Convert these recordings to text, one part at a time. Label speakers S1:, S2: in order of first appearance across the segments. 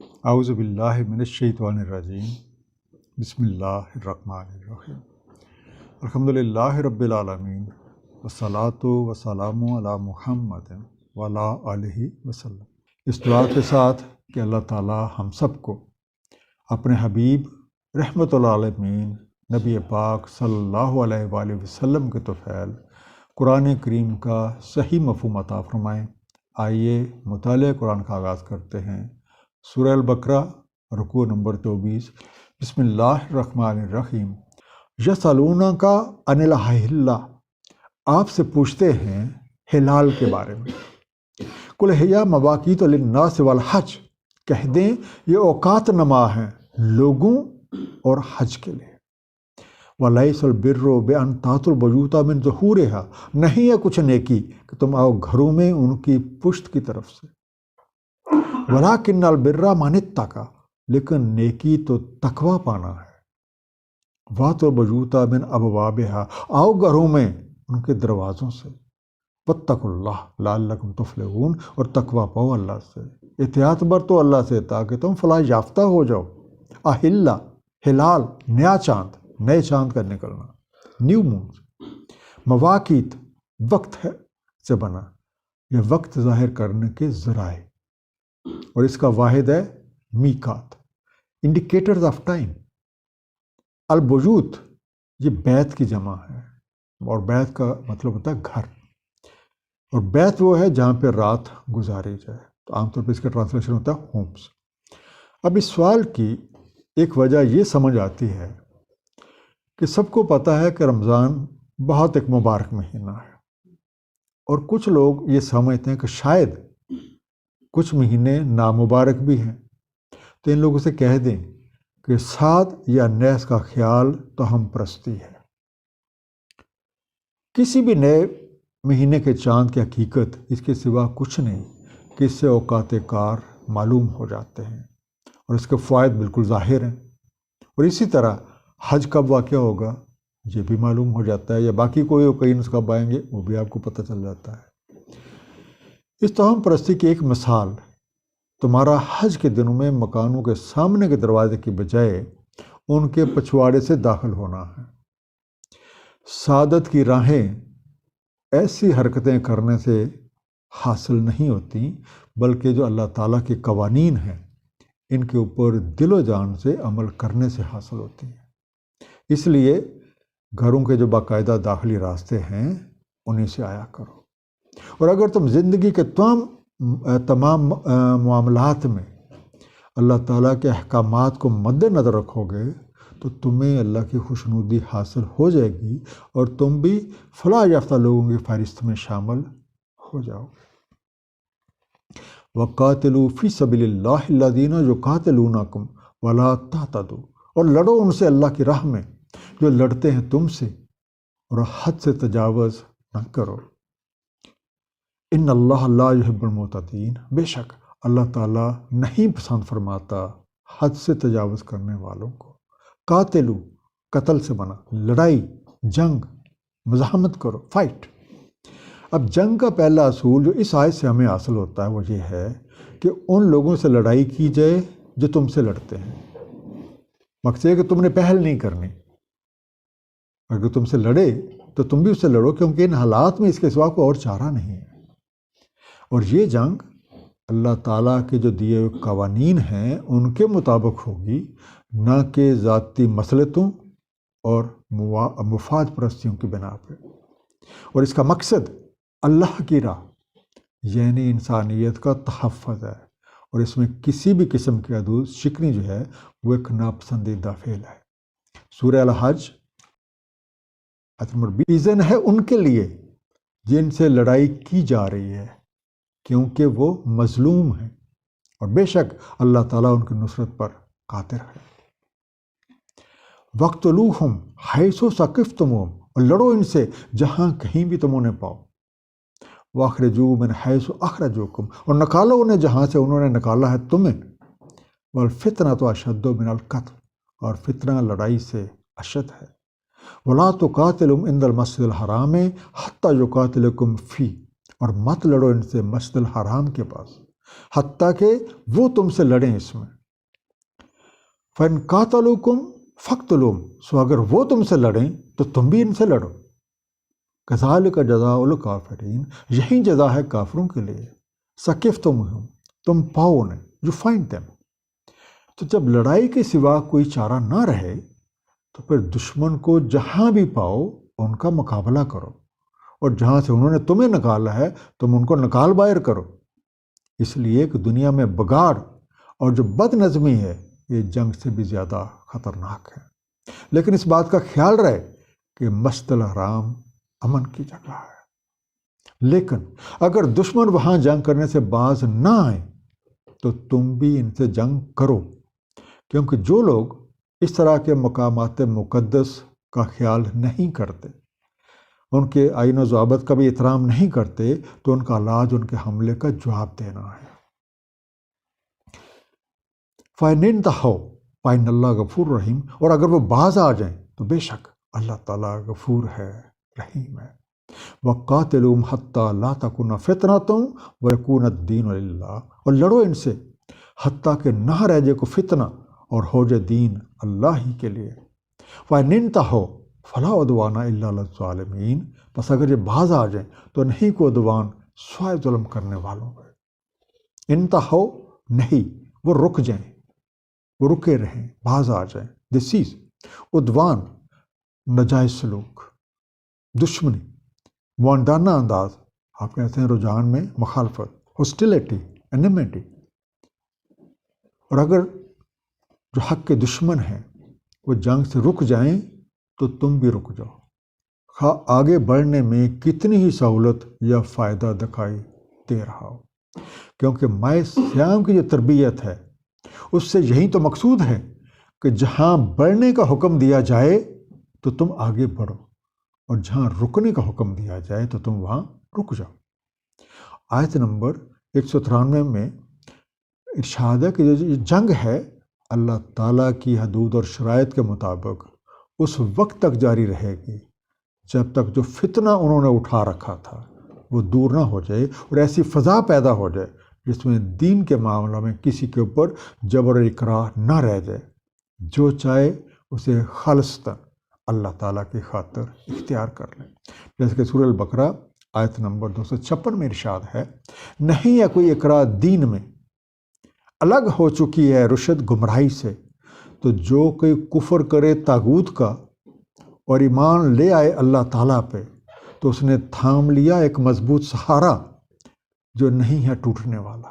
S1: اعوذ باللہ من الشیطان الرجیم بسم اللہ الرحمن الرحیم الحمدللہ رب العالمین والصلاة والسلام علی محمد وعلی آلہ وسلم۔ اس دعا کے ساتھ کہ اللہ تعالی ہم سب کو اپنے حبیب رحمت العالمین نبی پاک صلی اللہ علیہ وآلہ وسلم کے طفیل قرآن کریم کا صحیح مفہوم عطا فرمائیں۔ آئیے مطالعہ قرآن کا آغاز کرتے ہیں۔ سورہ البقرہ رکوع نمبر 24۔ بسم اللہ الرحمن الرحیم۔ یسألونک عن الأہلہ، آپ سے پوچھتے ہیں ہلال کے بارے میں۔ قل ہی مواقیت للناس والحج، کہہ دیں یہ اوقات نما ہیں لوگوں اور حج کے لیے۔ وَلَيْسَ الْبِرُّ بِأَن تَأْتُوا الْبُيُوتَ مِن ظُهُورِهَا، نہیں ہے کچھ نیکی کہ تم آؤ گھروں میں ان کی پشت کی طرف سے۔ وَلَكِنَّ الْبِرَّ مَنِ اتَّقَىٰ، لیکن نیکی تو تقوی پانا ہے۔ وَأْتُوا الْبُيُوتَ مِنْ أَبْوَابِهَا، آؤ گھروں میں ان کے دروازوں سے۔ وَاتَّقُوا اللَّهَ لَعَلَّكُمْ تُفْلِحُونَ، اور تقوی پاؤ اللہ سے، اطاعت برتو اللہ سے تاکہ تم فلاح یافتہ ہو جاؤ۔ اہلہ، ہلال، نیا چاند، نئے چاند کا نکلنا، نیو مون۔ مواقیت، وقت ہے سے بنا، یہ وقت ظاہر کرنے کے ذرائع، اور اس کا واحد ہے میقات، انڈیکیٹرز آف ٹائم۔ البیوت، یہ بیت کی جمع ہے، اور بیت کا مطلب ہوتا ہے گھر، اور بیت وہ ہے جہاں پہ رات گزاری جائے، تو عام طور پہ اس کا ٹرانسلیشن ہوتا ہے ہومس۔ اب اس سوال کی ایک وجہ یہ سمجھ آتی ہے کہ سب کو پتہ ہے کہ رمضان بہت ایک مبارک مہینہ ہے، اور کچھ لوگ یہ سمجھتے ہیں کہ شاید کچھ مہینے نامبارک بھی ہیں، تو ان لوگوں سے کہہ دیں کہ سعد یا نیس کا خیال تو ہم پرستی ہے۔ کسی بھی نئے مہینے کے چاند کی حقیقت اس کے سوا کچھ نہیں کہ اس سے اوقات کار معلوم ہو جاتے ہیں، اور اس کے فوائد بالکل ظاہر ہیں۔ اور اسی طرح حج کب واقع ہوگا یہ بھی معلوم ہو جاتا ہے، یا باقی کوئی اوکیشنز کب آئیں گے وہ بھی آپ کو پتہ چل جاتا ہے۔ اس توہم پرستی کی ایک مثال تمہارا حج کے دنوں میں مکانوں کے سامنے کے دروازے کی بجائے ان کے پچھواڑے سے داخل ہونا ہے۔ سعادت کی راہیں ایسی حرکتیں کرنے سے حاصل نہیں ہوتی، بلکہ جو اللہ تعالیٰ کے قوانین ہیں ان کے اوپر دل و جان سے عمل کرنے سے حاصل ہوتی ہیں۔ اس لیے گھروں کے جو باقاعدہ داخلی راستے ہیں انہیں سے آیا کرو، اور اگر تم زندگی کے تمام معاملات میں اللہ تعالیٰ کے احکامات کو مد نظر رکھو گے تو تمہیں اللہ کی خوشنودی حاصل ہو جائے گی، اور تم بھی فلاح یافتہ لوگوں کی فہرست میں شامل ہو جاؤ گے۔ وَقَاتِلُوا فِي سَبِيلِ اللَّهِ الَّذِينَ يُقَاتِلُونَكُمْ وَلَا تَعْتَدُوا، اور لڑو ان سے اللہ کی راہ میں جو لڑتے ہیں تم سے، اور حد سے تجاوز نہ کرو۔ ان اللہ لا يحب المعتدین، بے شک اللہ تعالیٰ نہیں پسند فرماتا حد سے تجاوز کرنے والوں کو۔ قاتلو، قتل سے بنا، لڑائی، جنگ، مزاحمت کرو، فائٹ۔ اب جنگ کا پہلا اصول جو اس آیت سے ہمیں حاصل ہوتا ہے وہ یہ ہے کہ ان لوگوں سے لڑائی کی جائے جو تم سے لڑتے ہیں۔ مقصد ہے کہ تم نے پہل نہیں کرنی، اگر تم سے لڑے تو تم بھی اس سے لڑو، کیونکہ ان حالات میں اس کے سوا کوئی اور چارہ نہیں ہے۔ اور یہ جنگ اللہ تعالیٰ کے جو دیے ہوئے قوانین ہیں ان کے مطابق ہوگی، نہ کہ ذاتی مصلحتوں اور مفاد پرستیوں کی بنا پہ۔ اور اس کا مقصد اللہ کی راہ یعنی انسانیت کا تحفظ ہے، اور اس میں کسی بھی قسم کی حدود شکنی جو ہے وہ ایک ناپسندیدہ فعل ہے۔ سورہ الحج آیت نمبر 20 ہے ان کے لیے جن سے لڑائی کی جا رہی ہے، کیونکہ وہ مظلوم ہیں، اور بے شک اللہ تعالیٰ ان کی نصرت پر قادر ہے۔ وَاقْتُلُوهُمْ حَيْثُ ثَقِفْتُمُوهُمْ، اور لڑو ان سے جہاں کہیں بھی تم انہیں پاؤ۔ وَأَخْرِجُوا مِنْ حَيْثُ أَخْرَجُوكُمْ، اور نکالو انہیں جہاں سے انہوں نے نکالا ہے تمہیں۔ وَالْفِتْنَةُ أَشَدُّ مِنَ الْقَتْلِ، اور فتنہ لڑائی سے اشد ہے۔ وَلَا تُقَاتِلُوهُمْ عِنْدَ الْمَسْجِدِ الْحَرَامِ حَتَّى يُقَاتِلُوكُمْ فِيهِ، اور مت لڑو ان سے مسجد الحرام کے پاس حتیٰ کہ وہ تم سے لڑیں اس میں۔ فَإِن قَاتَلُوكُمْ فَاقْتُلُوهُمْ، سو اگر وہ تم سے لڑیں تو تم بھی ان سے لڑو۔ كَذَلِكَ جَزَاءُ الْكَافِرِينَ، یہی جزا ہے کافروں کے لیے۔ ثَقِفْتُمُوهُمْ، تم پاؤ انہیں، you find them۔ تو جب لڑائی کے سوا کوئی چارہ نہ رہے تو پھر دشمن کو جہاں بھی پاؤ ان کا مقابلہ کرو، اور جہاں سے انہوں نے تمہیں نکالا ہے تم ان کو نکال باہر کرو۔ اس لیے کہ دنیا میں بگاڑ اور جو بد نظمی ہے یہ جنگ سے بھی زیادہ خطرناک ہے۔ لیکن اس بات کا خیال رہے کہ مسجد الحرام امن کی جگہ ہے، لیکن اگر دشمن وہاں جنگ کرنے سے باز نہ آئیں تو تم بھی ان سے جنگ کرو، کیونکہ جو لوگ اس طرح کے مقامات مقدس کا خیال نہیں کرتے، ان کے آئین و ضوابط کا بھی احترام نہیں کرتے، تو ان کا علاج ان کے حملے کا جواب دینا ہے۔ فَإِنِ انْتَهَوْا فَإِنَّ اللَّهَ غَفُورٌ رَحِيمٌ، اور اگر وہ باز آ جائیں تو بے شک اللہ تعالیٰ غفور ہے، رحیم ہے۔ وَقَاتِلُوهُمْ حَتَّى لَا تَكُونَ فِتْنَةٌ وَيَكُونَ الدِّينُ لِلَّهِ، اور لڑو ان سے حتیٰ کہ نہ رہ جائے کو فتنہ اور ہو جائے دین اللہ ہی کے لیے۔ فَإِنِ انْتَهَوْا فَلَا عُدْوَانَ إِلَّا عَلَى الظَّالِمِينَ، بس اگر یہ باز آ جائیں تو نہیں کو عدوان سوائے ظلم کرنے والوں پہ۔ انتہو نہیں، وہ رک جائیں، وہ رکے رہیں، باز آ جائیں۔ دسیز، عدوان ناجائز سلوک، دشمنی، معاندانہ انداز، آپ کہتے ہیں رجحان میں مخالفت، ہاسٹیلیٹی، انیمیٹی۔ اور اگر جو حق کے دشمن ہیں وہ جنگ سے رک جائیں تو تم بھی رک جاؤ، خواہ آگے بڑھنے میں کتنی ہی سہولت یا فائدہ دکھائی دے رہا ہو، کیونکہ مائے سیام کی جو تربیت ہے اس سے یہی تو مقصود ہے کہ جہاں بڑھنے کا حکم دیا جائے تو تم آگے بڑھو، اور جہاں رکنے کا حکم دیا جائے تو تم وہاں رک جاؤ۔ آیت نمبر 193 میں ارشاد ہے کہ جو جنگ ہے اللہ تعالیٰ کی حدود اور شرائط کے مطابق اس وقت تک جاری رہے گی جب تک جو فتنہ انہوں نے اٹھا رکھا تھا وہ دور نہ ہو جائے، اور ایسی فضا پیدا ہو جائے جس میں دین کے معاملہ میں کسی کے اوپر جبر و اکراہ نہ رہ جائے، جو چاہے اسے خالصتاً اللہ تعالیٰ کی خاطر اختیار کر لیں۔ جیسے کہ سورہ البقرہ آیت نمبر 256 میں ارشاد ہے، نہیں ہے کوئی اکراہ دین میں، الگ ہو چکی ہے رشد گمراہی سے، تو جو کوئی کفر کرے طاغوت کا اور ایمان لے آئے اللہ تعالیٰ پہ تو اس نے تھام لیا ایک مضبوط سہارا جو نہیں ہے ٹوٹنے والا،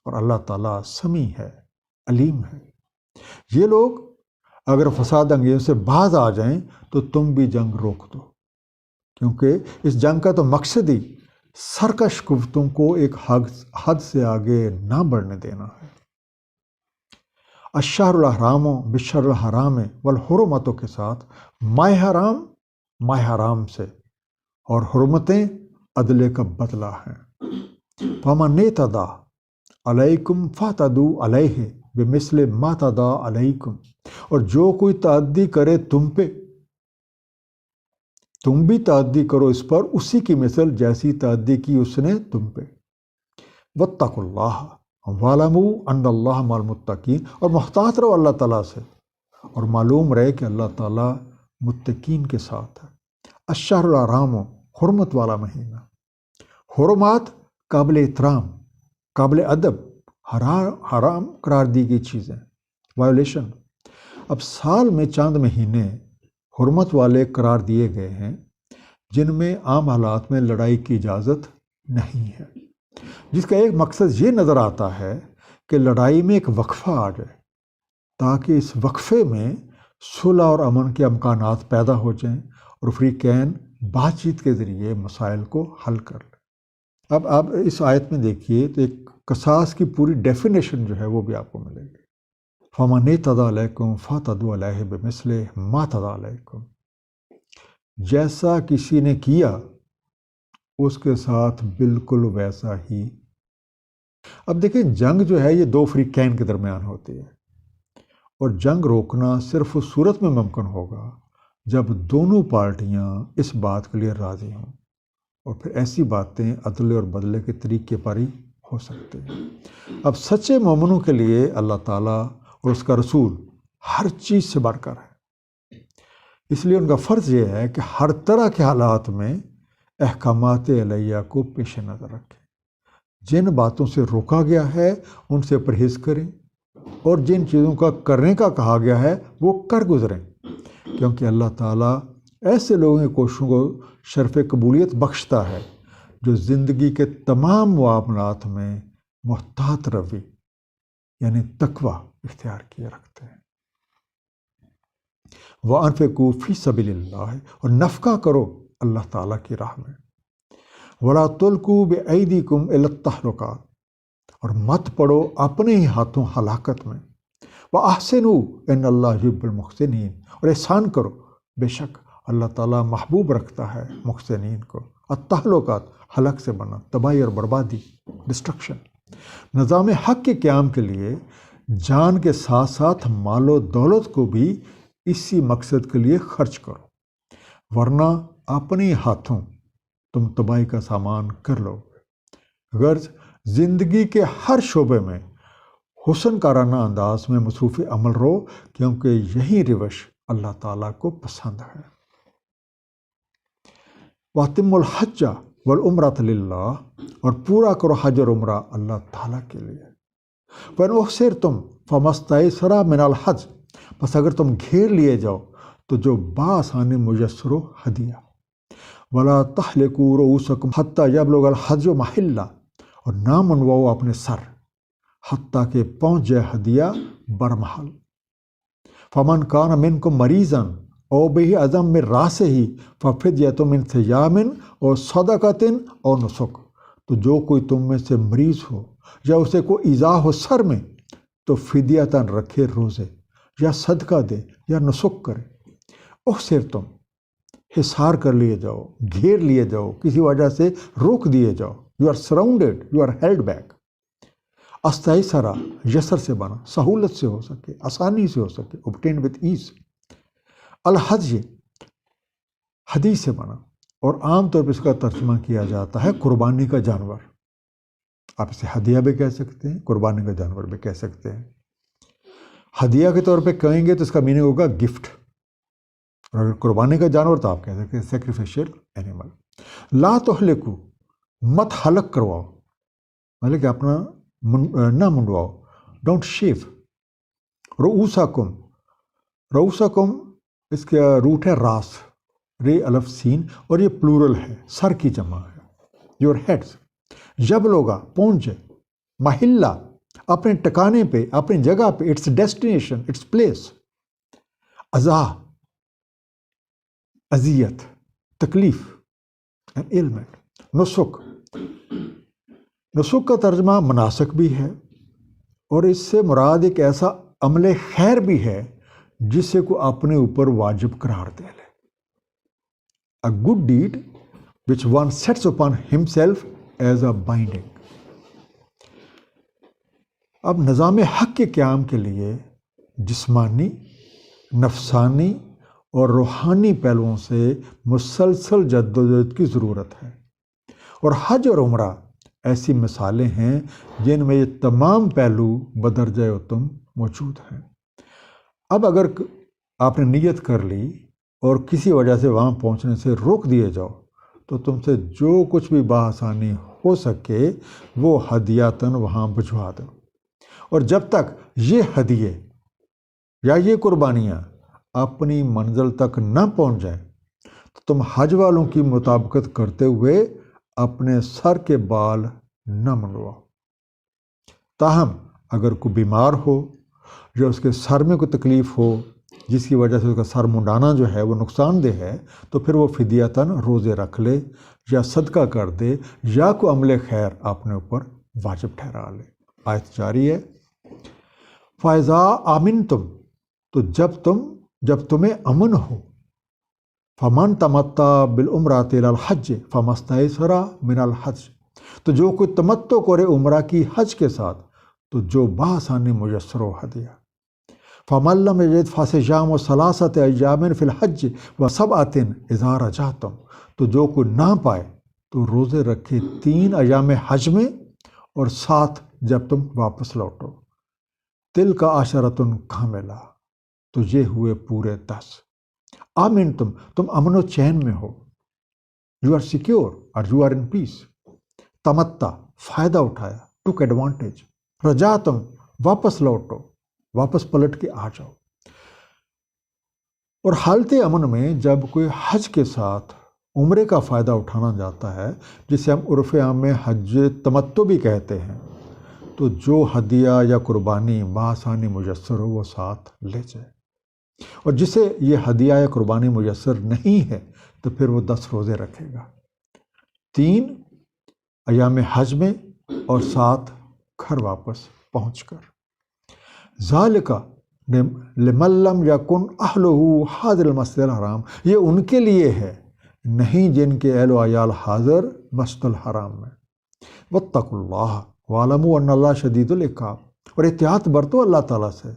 S1: اور اللہ تعالیٰ سمیع ہے، علیم ہے۔ یہ لوگ اگر فساد انگیزوں سے باز آ جائیں تو تم بھی جنگ روک دو، کیونکہ اس جنگ کا تو مقصد ہی سرکش قوتوں کو ایک حد سے آگے نہ بڑھنے دینا ہے۔ الشہر الحرام بالشہر الحرام والحرمتوں کے ساتھ ماہ حرام سے، اور حرمتیں عدلے کا بدلہ ہیں۔ فمن اعتدی علیکم فاعتدوا علیہ بمثل ما اعتدی علیکم، اور جو کوئی تعدی کرے تم پہ تم بھی تعدی کرو اس پر اسی کی مثل جیسی تعدی کی اس نے تم پہ۔ واتقوا اللہ وَاعْلَمُوا أَنَّ اللَّهَ مَعَ الْمُتَّقِينَ، اور محتاط رہو اللہ تعالیٰ سے اور معلوم رہے کہ اللہ تعالیٰ متقین کے ساتھ ہے۔ الشہر الحرام، حرمت والا مہینہ، حرمات قابل احترام، قابل ادب، حرام قرار دی گئی چیزیں، وائولیشن۔ اب سال میں چند مہینے حرمت والے قرار دیے گئے ہیں جن میں عام حالات میں لڑائی کی اجازت نہیں ہے، جس کا ایک مقصد یہ نظر آتا ہے کہ لڑائی میں ایک وقفہ آ جائے تاکہ اس وقفے میں صلح اور امن کے امکانات پیدا ہو جائیں اور فریقین بات چیت کے ذریعے مسائل کو حل کر لیں۔ اب آپ اس آیت میں دیکھیے تو ایک قصاص کی پوری ڈیفینیشن جو ہے وہ بھی آپ کو ملے گی۔ فَمَنِ اعْتَدَىٰ عَلَيْكُمْ فَاعْتَدُوا عَلَيْهِ بِمِثْلِ مَا اعْتَدَىٰ عَلَيْكُمْ، جیسا کسی نے کیا اس کے ساتھ بالکل ویسا ہی۔ اب دیکھیں جنگ جو ہے یہ دو فریقین کے درمیان ہوتی ہے، اور جنگ روکنا صرف اس صورت میں ممکن ہوگا جب دونوں پارٹیاں اس بات کے لیے راضی ہوں، اور پھر ایسی باتیں عدل اور بدلے کے طریقے پر ہی ہو سکتے ہیں۔ اب سچے مومنوں کے لیے اللہ تعالیٰ اور اس کا رسول ہر چیز سے بڑھ کر ہے، اس لیے ان کا فرض یہ ہے کہ ہر طرح کے حالات میں احکامات الہیہ کو پیش نظر رکھیں، جن باتوں سے روکا گیا ہے ان سے پرہیز کریں، اور جن چیزوں کا کرنے کا کہا گیا ہے وہ کر گزریں، کیونکہ اللہ تعالیٰ ایسے لوگوں کی کوششوں کو شرف قبولیت بخشتا ہے جو زندگی کے تمام معاملات میں محتاط روی یعنی تقوی اختیار کیے رکھتے ہیں۔ وَأَنفِقُوا فِي سَبِيلِ اللَّهِ، اور نفقہ کرو اللہ تعالیٰ کی راہ میں۔ وَلَا تُلْقُوا بِأَيْدِيكُمْ إِلَى التَّهْلُكَةِ، اور مت پڑو اپنے ہی ہاتھوں ہلاکت میں۔ وَأَحْسِنُوا إِنَّ اللَّهَ يُحِبُّ الْمُحْسِنِينَ، اور احسان کرو، بے شک اللہ تعالیٰ محبوب رکھتا ہے محسنین کو۔ التہلکات، ہلاک سے بنا، تباہی اور بربادی، ڈسٹرکشن۔ نظام حق کے قیام کے لیے جان کے ساتھ ساتھ مال و دولت کو بھی اسی مقصد کے لیے خرچ کرو، ورنہ اپنے ہاتھوں تم تباہی کا سامان کر لو۔ غرض زندگی کے ہر شعبے میں حسن کارانہ انداز میں مصروف عمل رہو، کیونکہ یہی روش اللہ تعالیٰ کو پسند ہے۔ وَأَتِمُّوا الْحَجَّ وَالْعُمْرَةَ لِلَّهِ، اور پورا کرو حج اور عمرہ اللہ تعالیٰ کے لیے۔ وَإِنْ أُحْصِرْتُمْ فَمَا اسْتَيْسَرَ مِنَ الْحَجِّ، بس اگر تم گھیر لیے جاؤ تو جو بآسانی میسر ہو ہدیہ۔ وَلَا تَحْلِقُوا رُؤُوسَكُمْ حَتَّى يَبْلُغَ الْحَدْيُ مَحِلَّهُ، اور نہ منواؤ اپنے سر حتیٰ کہ پہنچ جائے ہدیہ برمحل۔ فَمَنْ كَانَ مِنْكُمْ مَرِيضًا أَوْ بِهِ أَذًى مِّن رَأْسِهِ فَفِدْيَةٌ مِّن صِيَامٍ أَوْ صَدَقَةٍ أَوْ نُسُك، تو جو کوئی تم میں سے مریض ہو یا اسے کوئی ایذا ہو سر میں تو فدیتاً رکھے روزے یا صدقہ دے یا نسک کرے۔ احصرتم، حصار کر لیے جاؤ، گھیر لیے جاؤ، کسی وجہ سے روک دیے جاؤ، you are surrounded, you are held back. استیسرا، یسر سے بنا، سہولت سے ہو سکے، آسانی سے ہو سکے، obtained with ease۔ الحج، حدیث سے بنا، اور عام طور پر اس کا ترجمہ کیا جاتا ہے قربانی کا جانور۔ آپ اسے ہدیہ بھی کہہ سکتے ہیں، قربانی کا جانور بھی کہہ سکتے ہیں۔ ہدیہ کے طور پہ کہیں گے تو اس کا میننگ ہوگا گفٹ، اور اگر قربانی کا جانور تو آپ کہہ سکتے ہیں سیکریفیشل اینیمل۔ لا تحلقوا، مت حلق کرواؤ، مطلب کہ اپنا نہ منڈواؤ، ڈونٹ شیو۔ رؤوسکم، رؤوسکم اس کا روٹ ہے راس، رے الف سین، اور یہ پلورل ہے، سر کی جمع ہے، یور ہیڈز۔ یبلغ، پہنچ جائے، محلہ، اپنے ٹکانے پہ، اپنی جگہ پہ، اٹس ڈیسٹینیشن، اٹس پلیس۔ اذا، اذیت، تکلیف، ایلمنٹ۔ نسک، نسک کا ترجمہ مناسک بھی ہے، اور اس سے مراد ایک ایسا عمل خیر بھی ہے جسے کو اپنے اوپر واجب قرار دے لے۔ A good deed which one sets upon himself as a binding۔ اب نظام حق کے قیام کے لیے جسمانی، نفسانی اور روحانی پہلوؤں سے مسلسل جدوجہد کی ضرورت ہے، اور حج اور عمرہ ایسی مثالیں ہیں جن میں یہ تمام پہلو بدرجہ اتم موجود ہیں۔ اب اگر آپ نے نیت کر لی اور کسی وجہ سے وہاں پہنچنے سے روک دیے جاؤ تو تم سے جو کچھ بھی بآسانی ہو سکے وہ ہدیاتاً وہاں بھجوا دو، اور جب تک یہ ہدیے یا یہ قربانیاں اپنی منزل تک نہ پہنچ جائیں تو تم حج والوں کی مطابقت کرتے ہوئے اپنے سر کے بال نہ منڈواؤ۔ تاہم اگر کوئی بیمار ہو یا اس کے سر میں کوئی تکلیف ہو جس کی وجہ سے اس کا سر منڈانا جو ہے وہ نقصان دہ ہے، تو پھر وہ فدیتاً روزے رکھ لے یا صدقہ کر دے یا کوئی عمل خیر اپنے اوپر واجب ٹھہرا لے۔ آیت جاری ہے، فَإِذَا آمِنْتُمْ، تو جب تمہیں امن ہو، فَمَنْ تَمَتَّعَ بِالْعُمْرَةِ إِلَى الْحَجِّ فَمَا اسْتَيْسَرَ مِنَ الْحَجِّ، تو جو کوئی تمتع کرے عمرہ کی حج کے ساتھ تو جو بآسانی میسر ہو ہدیہ۔ فَمَن لَّمْ يَجِدْ فَصِيَامُ ثَلَاثَةِ أَيَّامٍ فِي الْحَجِّ وَسَبْعَةٍ إِذَا رَجَعْتُمْ، تو جو کوئی نہ پائے تو روزے رکھے 3 ایام حج میں اور 7 جب تم واپس لوٹو۔ تل کا عشرۃ کاملہ، تو یہ ہوئے پورے 10۔ آمن تم امن و چین میں ہو، یو آر سیکیور اور یو آر ان پیس۔ تمتع فائدہ اٹھایا، ٹوک ایڈوانٹیج۔ رجا تم واپس لوٹو، واپس پلٹ کے آ جاؤ۔ اور حالت امن میں جب کوئی حج کے ساتھ عمرے کا فائدہ اٹھانا جاتا ہے، جسے ہم عرف عام میں حج تمتع بھی کہتے ہیں، تو جو ہدیہ یا قربانی بآسانی میسر ہو وہ ساتھ لے جائے، اور جسے یہ ہدیہ یا قربانی میسر نہیں ہے تو پھر وہ 10 روزے رکھے گا، 3 ایام حج میں اور 7 گھر واپس پہنچ کر۔ ذالک لمن لم یکن اہلہ حاضر المسجد الحرام، یہ ان کے لیے ہے نہیں جن کے اہل و عیال حاضر مسجد الحرام میں۔ واتقوا اللہ واعلموا ان اللہ شدید العقاب، اور احتیاط برتو اللہ تعالیٰ سے،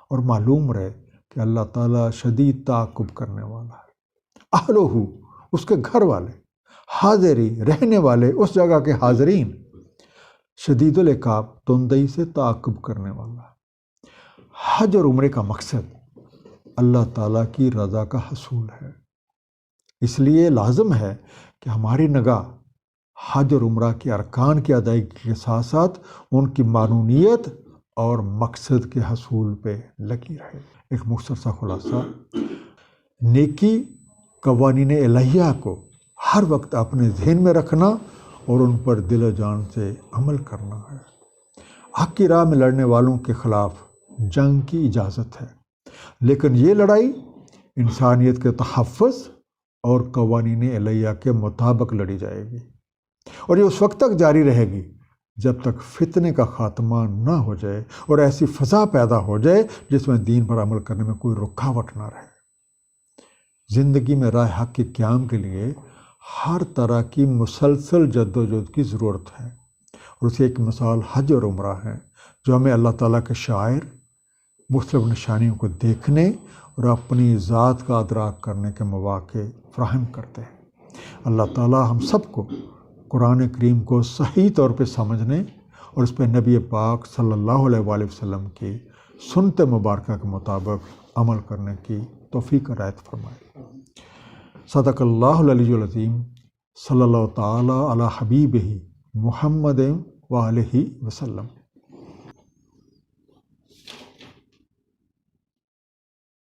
S1: اور معلوم رہے کہ اللہ تعالیٰ شدید تعاقب کرنے والا ہے۔ اہلہ اس کے گھر والے، حاضری رہنے والے اس جگہ کے حاضرین، شدید العقاب تندئی سے تعاقب کرنے والا۔ حج اور عمرے کا مقصد اللہ تعالیٰ کی رضا کا حصول ہے، اس لیے لازم ہے کہ ہماری نگاہ حج اور عمرہ کے ارکان کی ادائیگی کے ساتھ ساتھ ان کی معنونیت اور مقصد کے حصول پہ لگی رہے۔ ایک مختصر سا خلاصہ، نیکی قوانین الہیہ کو ہر وقت اپنے ذہن میں رکھنا اور ان پر دل و جان سے عمل کرنا ہے۔ حق کی راہ میں لڑنے والوں کے خلاف جنگ کی اجازت ہے، لیکن یہ لڑائی انسانیت کے تحفظ اور قوانین الہیہ کے مطابق لڑی جائے گی، اور یہ اس وقت تک جاری رہے گی جب تک فتنے کا خاتمہ نہ ہو جائے اور ایسی فضا پیدا ہو جائے جس میں دین پر عمل کرنے میں کوئی رکاوٹ نہ رہے۔ زندگی میں راہ حق کے قیام کے لیے ہر طرح کی مسلسل جد و جہد کی ضرورت ہے، اور اس کی ایک مثال حج اور عمرہ ہے، جو ہمیں اللہ تعالیٰ کے شعائر، مختلف نشانیوں کو دیکھنے اور اپنی ذات کا ادراک کرنے کے مواقع فراہم کرتے ہیں۔ اللہ تعالیٰ ہم سب کو قرآن کریم کو صحیح طور پہ سمجھنے اور اس پہ نبی پاک صلی اللہ علیہ وآلہ وسلم کی سنت مبارکہ کے مطابق عمل کرنے کی توفیق عنایت فرمائے۔ صدق اللہ العلی العظیم، صلی اللہ تعالیٰ علی حبیبہ محمد وآلہ وسلم۔